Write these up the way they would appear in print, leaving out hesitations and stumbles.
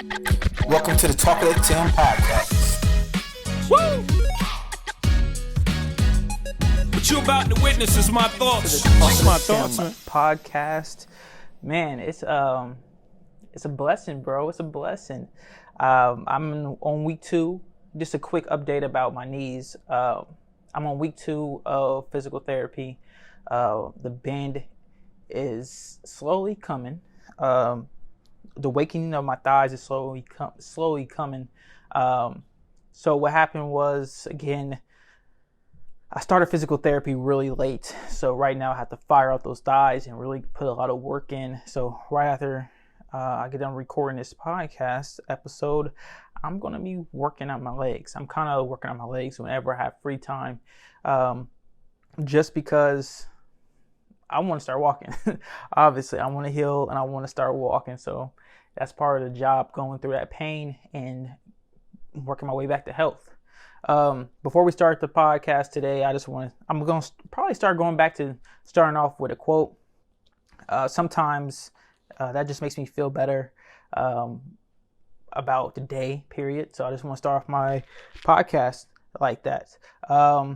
Welcome to the Talkative Tim Podcast. Woo! What you about to witness is my thoughts. Podcast, man, it's a blessing, bro. It's a blessing. I'm on week 2. Just a quick update about my knees. I'm on week 2 of physical therapy. The bend is slowly coming. The waking of my thighs is slowly coming. So what happened was, again, I started physical therapy really late. So right now I have to fire out those thighs and really put a lot of work in. So right after I get done recording this podcast episode, I'm going to be working on my legs. I'm kind of working on my legs whenever I have free time. Just because I want to start walking. Obviously, I want to heal and I want to start walking. So that's part of the job, going through that pain and working my way back to health. Before we start the podcast today, I'm going to probably start going back to starting off with a quote. Sometimes that just makes me feel better about the day, period. So I just want to start off my podcast like that.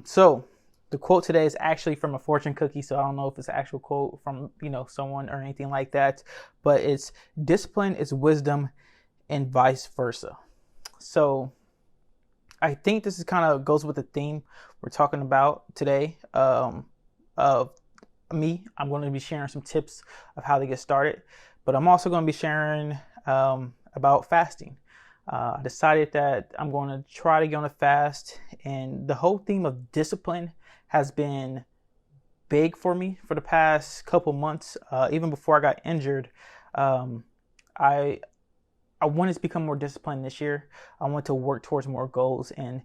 So the quote today is actually from a fortune cookie, so I don't know if it's an actual quote from, someone or anything like that, but it's discipline is wisdom and vice versa. So I think this is kind of goes with the theme we're talking about today. Of me, I'm going to be sharing some tips of how to get started, but I'm also going to be sharing about fasting. I decided that I'm going to try to get on a fast, and the whole theme of discipline has been big for me for the past couple months. Even before I got injured, I wanted to become more disciplined this year. I want to work towards more goals, and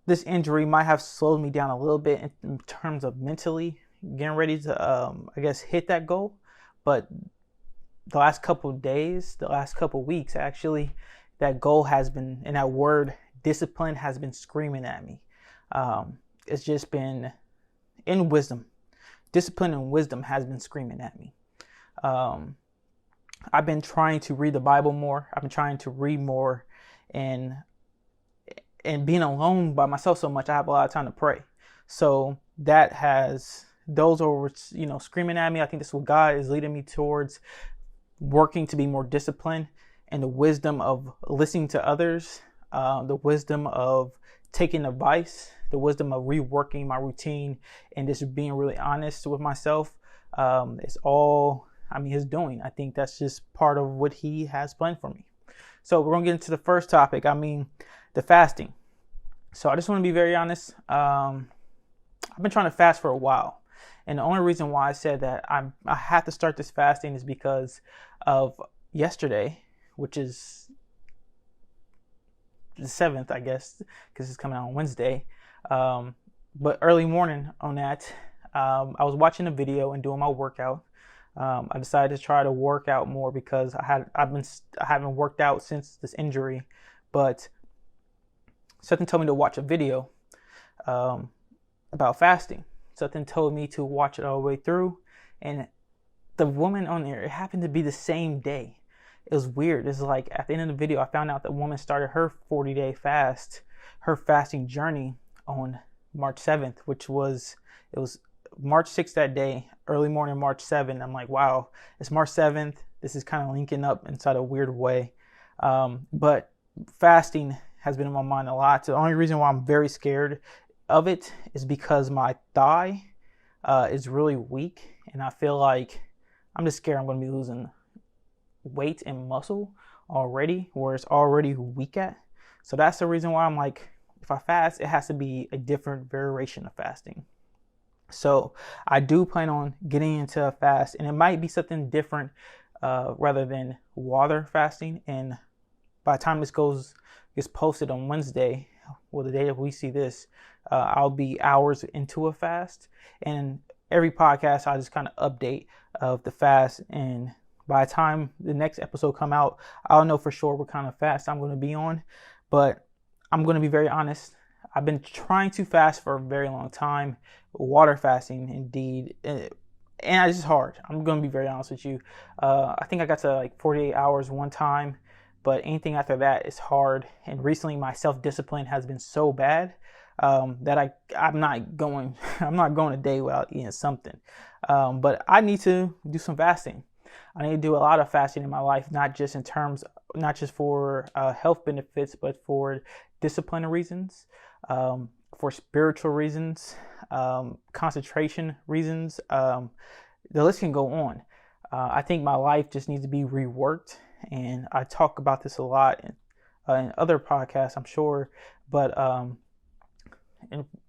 this injury might have slowed me down a little bit in terms of mentally getting ready to, hit that goal. But the last couple of days, the last couple of weeks, actually, that goal has been, and that word discipline has been screaming at me. It's just been in wisdom. Discipline and wisdom has been screaming at me. I've been trying to read the Bible more. I've been trying to read more, and being alone by myself so much, I have a lot of time to pray. So those are, screaming at me. I think this is what God is leading me towards, working to be more disciplined, and the wisdom of listening to others, the wisdom of taking advice, the wisdom of reworking my routine, and just being really honest with myself. It's all, His doing. I think that's just part of what He has planned for me. So we're going to get into the first topic. The fasting. So I just want to be very honest. I've been trying to fast for a while. And the only reason why I said that I have to start this fasting is because of yesterday, which is the 7th, I guess, because it's coming out on Wednesday. But early morning on that, I was watching a video and doing my workout. I decided to try to work out more because I haven't worked out since this injury, but something told me to watch a video about fasting. Something told me to watch it all the way through, and the woman on there, it happened to be the same day. It was weird. It's like at the end of the video, I found out the woman started her 40-day fast, her fasting journey on March 7th, it was March 6th that day, early morning, March 7th. I'm like, wow, it's March 7th. This is kind of linking up inside a weird way. But fasting has been in my mind a lot. So the only reason why I'm very scared of it is because my thigh is really weak, and I feel like I'm just scared I'm going to be losing weight and muscle already, where it's already weak at. So that's the reason why I'm like, if I fast, it has to be a different variation of fasting. So I do plan on getting into a fast, and it might be something different rather than water fasting. And by the time this gets posted on Wednesday, well, the day that we see this, I'll be hours into a fast. And every podcast, I'll just kind of update of the fast. And by the time the next episode come out, I'll know for sure what kind of fast I'm going to be on. But I'm going to be very honest. I've been trying to fast for a very long time. Water fasting, indeed. And it's just hard. I'm going to be very honest with you. I think I got to like 48 hours one time, but anything after that is hard. And recently my self-discipline has been so bad that I'm not going a day without eating something. But I need to do some fasting. I need to do a lot of fasting in my life, not just for health benefits, but for discipline reasons, for spiritual reasons, concentration reasons. The list can go on. I think my life just needs to be reworked, and I talk about this a lot in other podcasts, I'm sure, but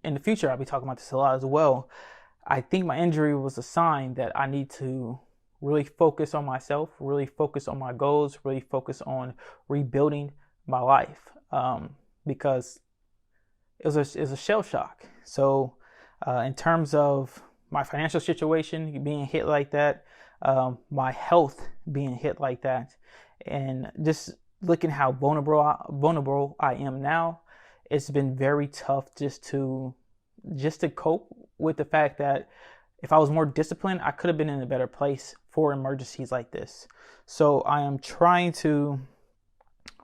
in the future I'll be talking about this a lot as well. I think my injury was a sign that I need to really focus on myself, really focus on my goals, really focus on rebuilding my life, because it was a shell shock. So in terms of my financial situation being hit like that, my health being hit like that, and just looking how vulnerable I am now, it's been very tough just to cope with the fact that if I was more disciplined, I could have been in a better place for emergencies like this. So I am trying to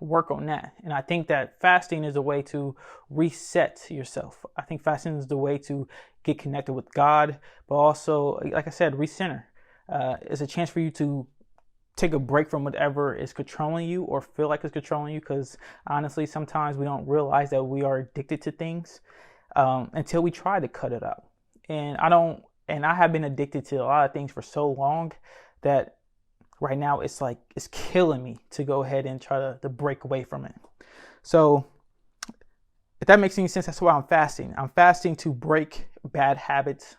work on that. And I think that fasting is a way to reset yourself. I think fasting is the way to get connected with God, but also, like I said, recenter. It's a chance for you to take a break from whatever is controlling you or feel like it's controlling you, because honestly, sometimes we don't realize that we are addicted to things until we try to cut it out. And I have been addicted to a lot of things for so long that right now it's killing me to go ahead and try to break away from it. So if that makes any sense, that's why I'm fasting. I'm fasting to break bad habits.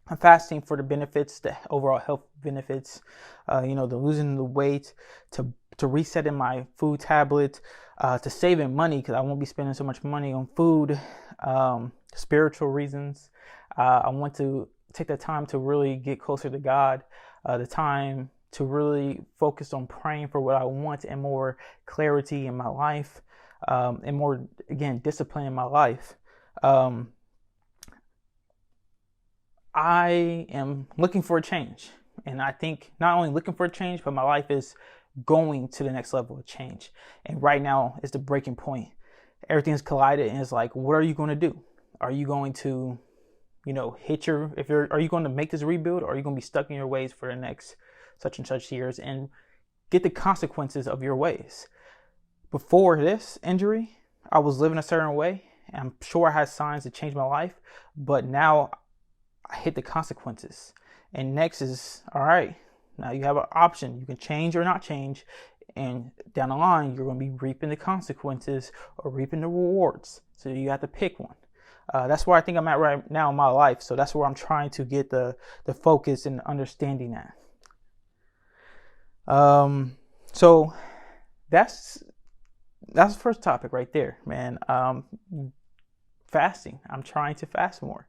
I'm fasting for the benefits, the overall health benefits, the losing the weight, to resetting my food tablet, to saving money because I won't be spending so much money on food, spiritual reasons. I want to take the time to really get closer to God, the time to really focus on praying for what I want and more clarity in my life, and more, again, discipline in my life. I am looking for a change. And I think not only looking for a change, but my life is going to the next level of change. And right now is the breaking point. Everything's collided and it's like, what are you going to do? Are you going to, are you going to make this rebuild, or are you going to be stuck in your ways for the next such and such years and get the consequences of your ways? Before this injury, I was living a certain way. And I'm sure I had signs to change my life, but now I hit the consequences. And next is, all right, now you have an option. You can change or not change. And down the line, you're going to be reaping the consequences or reaping the rewards. So you have to pick one. That's where I think I'm at right now in my life. So that's where I'm trying to get the focus and understanding that. So that's the first topic right there, man. Fasting. I'm trying to fast more.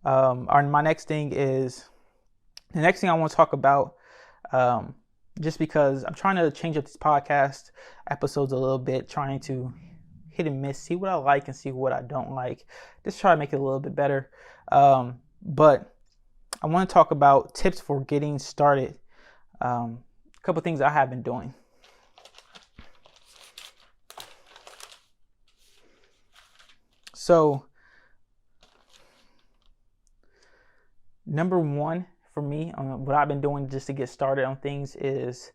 My next thing is, the next thing I want to talk about, just because I'm trying to change up this podcast episodes a little bit, trying to hit and miss, see what I like and see what I don't like, just try to make it a little bit better. But I want to talk about tips for getting started. A couple things I have been doing. So, number one for me, what I've been doing just to get started on things is,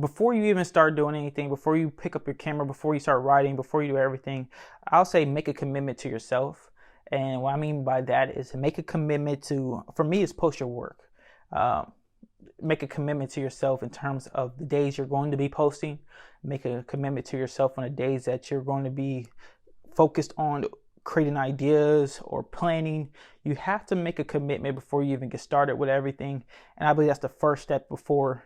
before you even start doing anything, before you pick up your camera, before you start writing, before you do everything, I'll say make a commitment to yourself. And what I mean by that is to make a commitment to, for me, it's post your work. Make a commitment to yourself in terms of the days you're going to be posting. Make a commitment to yourself on the days that you're going to be focused on creating ideas or planning. You have to make a commitment before you even get started with everything. And I believe that's the first step before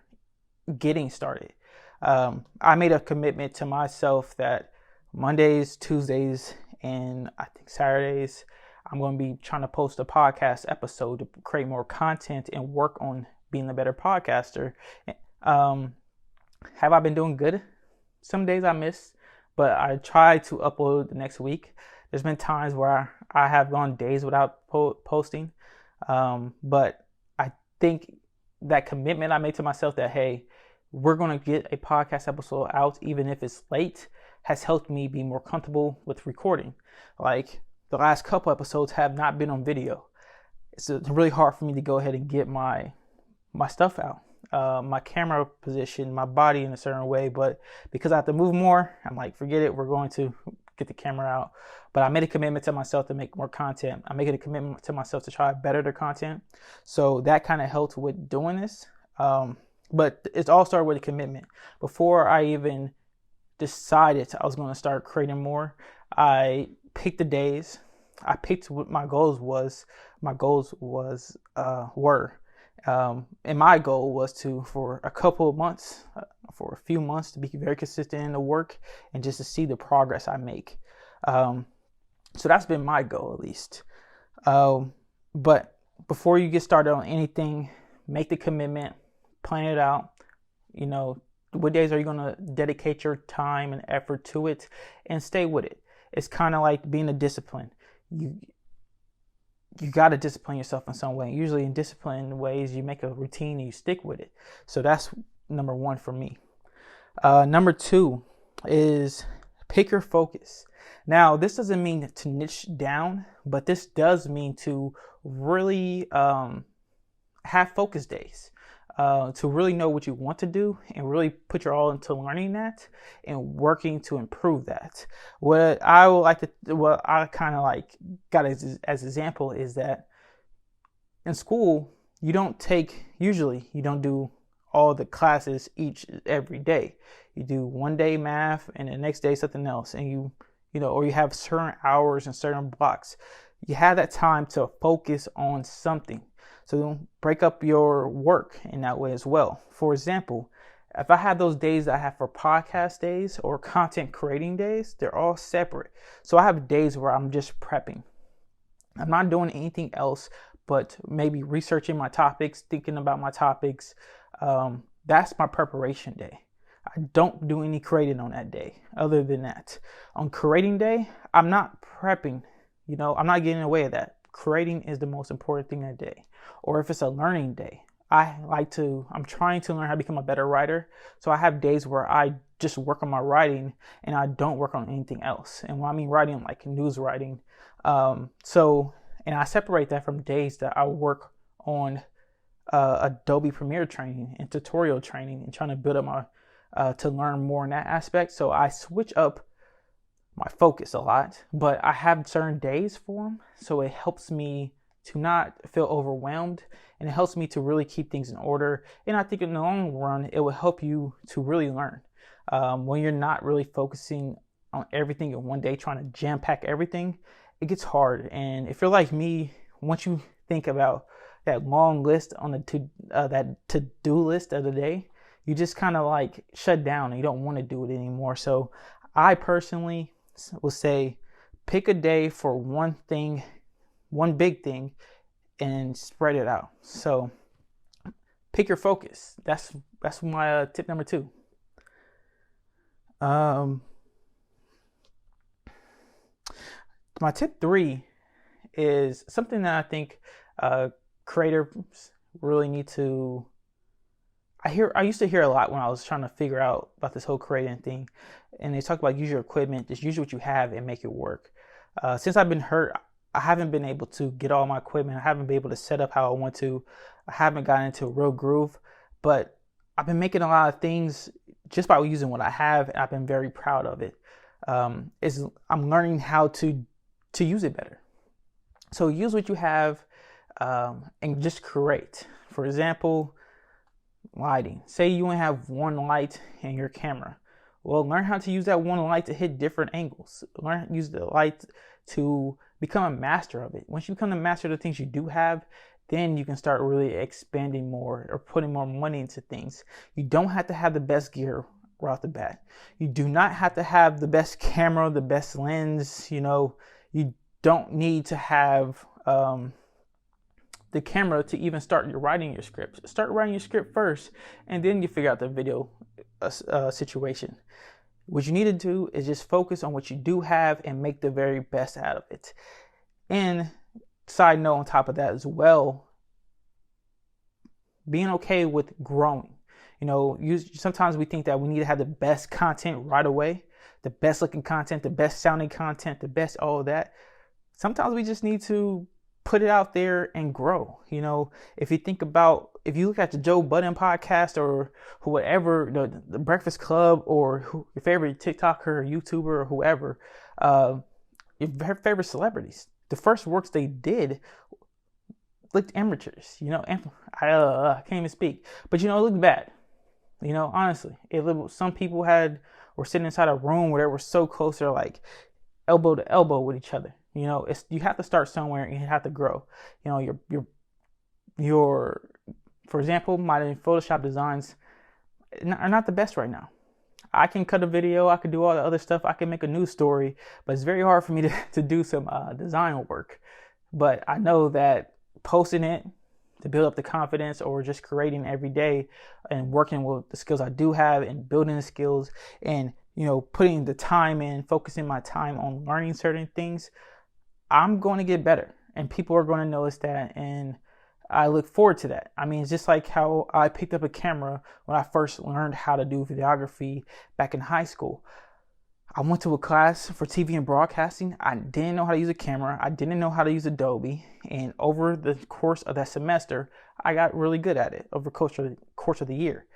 getting started. I made a commitment to myself that Mondays, Tuesdays, and I think Saturdays, I'm going to be trying to post a podcast episode to create more content and work on being a better podcaster. Have I been doing good? Some days I miss, but I try to upload the next week. There's been times where I have gone days without posting, but I think that commitment I made to myself that, hey, we're going to get a podcast episode out, even if it's late, has helped me be more comfortable with recording. Like the last couple episodes have not been on video. It's really hard for me to go ahead and get my stuff out. My camera position, my body in a certain way, but because I have to move more, I'm like, forget it. We're going to get the camera out. But I made a commitment to myself to make more content. I'm making a commitment to myself to try to better the content. So that kind of helped with doing this. But it all started with a commitment. Before I even decided I was going to start creating more, I picked the days. I picked what my goals were. And my goal was to, for a couple of months, for a few months, to be very consistent in the work and just to see the progress I make. So that's been my goal, at least. But before you get started on anything, make the commitment, plan it out. You know, what days are you going to dedicate your time and effort to it, and stay with it. It's kind of like being a discipline. You got to discipline yourself in some way. Usually in disciplined ways, you make a routine and you stick with it. So that's number one for me. Number two is pick your focus. Now, this doesn't mean to niche down, but this does mean to really have focus days. To really know what you want to do and really put your all into learning that and working to improve that. What I kind of like got as example is that in school, you don't do all the classes every day. You do one day math and the next day something else, and or you have certain hours and certain blocks. You have that time to focus on something. So don't break up your work in that way as well. For example, if I have those days that I have for podcast days or content creating days, they're all separate. So I have days where I'm just prepping. I'm not doing anything else but maybe researching my topics, thinking about my topics. That's my preparation day. I don't do any creating on that day. Other than that, on creating day, I'm not prepping. I'm not getting away with that. Creating is the most important thing that day. Or if it's a learning day, I'm trying to learn how to become a better writer. So I have days where I just work on my writing and I don't work on anything else. And when I mean writing, I'm like news writing. And I separate that from days that I work on Adobe Premiere training and tutorial training and trying to build up to learn more in that aspect. So I switch up my focus a lot, but I have certain days for them. So it helps me to not feel overwhelmed, and it helps me to really keep things in order. And I think in the long run, it will help you to really learn. When you're not really focusing on everything in one day, trying to jam pack everything, it gets hard. And if you're like me, once you think about that long list on that to-do list of the day, you just kind of like shut down and you don't want to do it anymore. So I personally will say, pick a day for one big thing, and spread it out. So pick your focus. That's my tip number 2. My tip 3 is something that I think creators really need to. I used to hear a lot when I was trying to figure out about this whole creating thing, and they talk about use your equipment, just use what you have and make it work. Since I've been hurt, I haven't been able to get all my equipment. I haven't been able to set up how I want to. I haven't gotten into a real groove, but I've been making a lot of things just by using what I have, and I've been very proud of it. I'm learning how to use it better. So use what you have and just create. For example, lighting. Say you only have one light in your camera. Well, learn how to use that one light to hit different angles. Learn how to use the light to become a master of it. Once you become the master of the things you do have, then you can start really expanding more or putting more money into things. You don't have to have the best gear right off the bat. You do not have to have the best camera, the best lens. You don't need to have the camera to even start writing your script. Start writing your script first, and then you figure out the video situation. What you need to do is just focus on what you do have and make the very best out of it. And side note on top of that as well, being okay with growing. Sometimes we think that we need to have the best content right away, the best looking content, the best sounding content, the best all of that. Sometimes we just need to put it out there and grow. If you look at the Joe Budden podcast or whoever, the Breakfast Club, or your favorite TikToker or YouTuber or whoever, your favorite celebrities, the first works they did looked amateurs. I can't even speak, but it looked bad. Honestly, some people were sitting inside a room where they were so close, they're like elbow to elbow with each other. You have to start somewhere and you have to grow. Your for example, my Photoshop designs are not the best right now. I can cut a video, I can do all the other stuff, I can make a news story, but it's very hard for me to do some design work. But I know that posting it to build up the confidence, or just creating every day and working with the skills I do have and building the skills and, putting the time in, focusing my time on learning certain things, I'm going to get better and people are going to notice that. And I look forward to that. It's just like how I picked up a camera when I first learned how to do videography back in high school. I went to a class for TV and broadcasting. I didn't know how to use a camera. I didn't know how to use Adobe. And over the course of that semester, I got really good at it over the course of the year.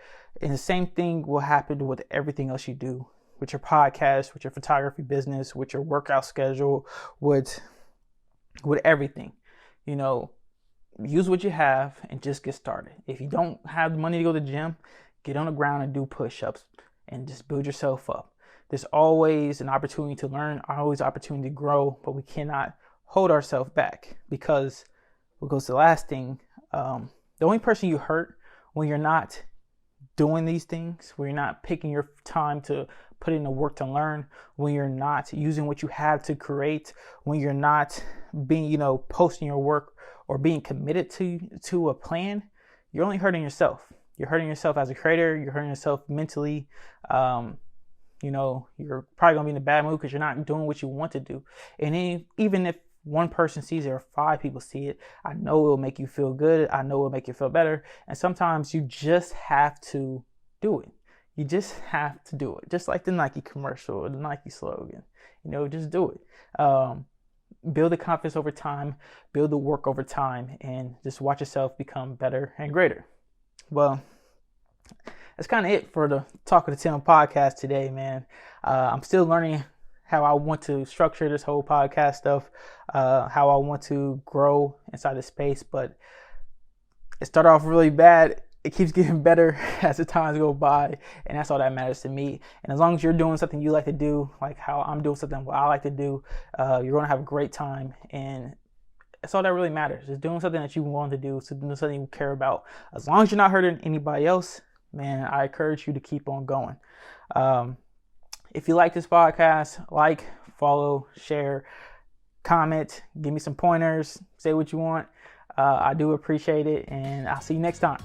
And the same thing will happen with everything else you do, with your podcast, with your photography business, with your workout schedule, with everything. Use what you have and just get started. If you don't have the money to go to the gym, get on the ground and do push-ups and just build yourself up. There's always an opportunity to learn, always opportunity to grow, but we cannot hold ourselves back, because what goes to the last thing, the only person you hurt when you're not doing these things, when you're not picking your time to put in the work to learn, when you're not using what you have to create, when you're not being, posting your work or being committed to a plan, you're only hurting yourself. You're hurting yourself as a creator. You're hurting yourself mentally. You're probably going to be in a bad mood because you're not doing what you want to do. And even if one person sees it or 5 people see it, I know it will make you feel good. I know it will make you feel better. And sometimes you just have to do it. You just have to do it. Just like the Nike commercial or the Nike slogan. Just do it. Build the confidence over time, build the work over time, and just watch yourself become better and greater. Well, that's kind of it for the Talkative Tim podcast today, man. I'm still learning how I want to structure this whole podcast stuff, how I want to grow inside the space, but it started off really bad. It keeps getting better as the times go by, and that's all that matters to me. And as long as you're doing something you like to do, like how I'm doing something what I like to do, you're going to have a great time, and that's all that really matters. Just doing something that you want to do, something you care about. As long as you're not hurting anybody else, man, I encourage you to keep on going. If you like this podcast, like, follow, share, comment, give me some pointers, say what you want. I do appreciate it, and I'll see you next time.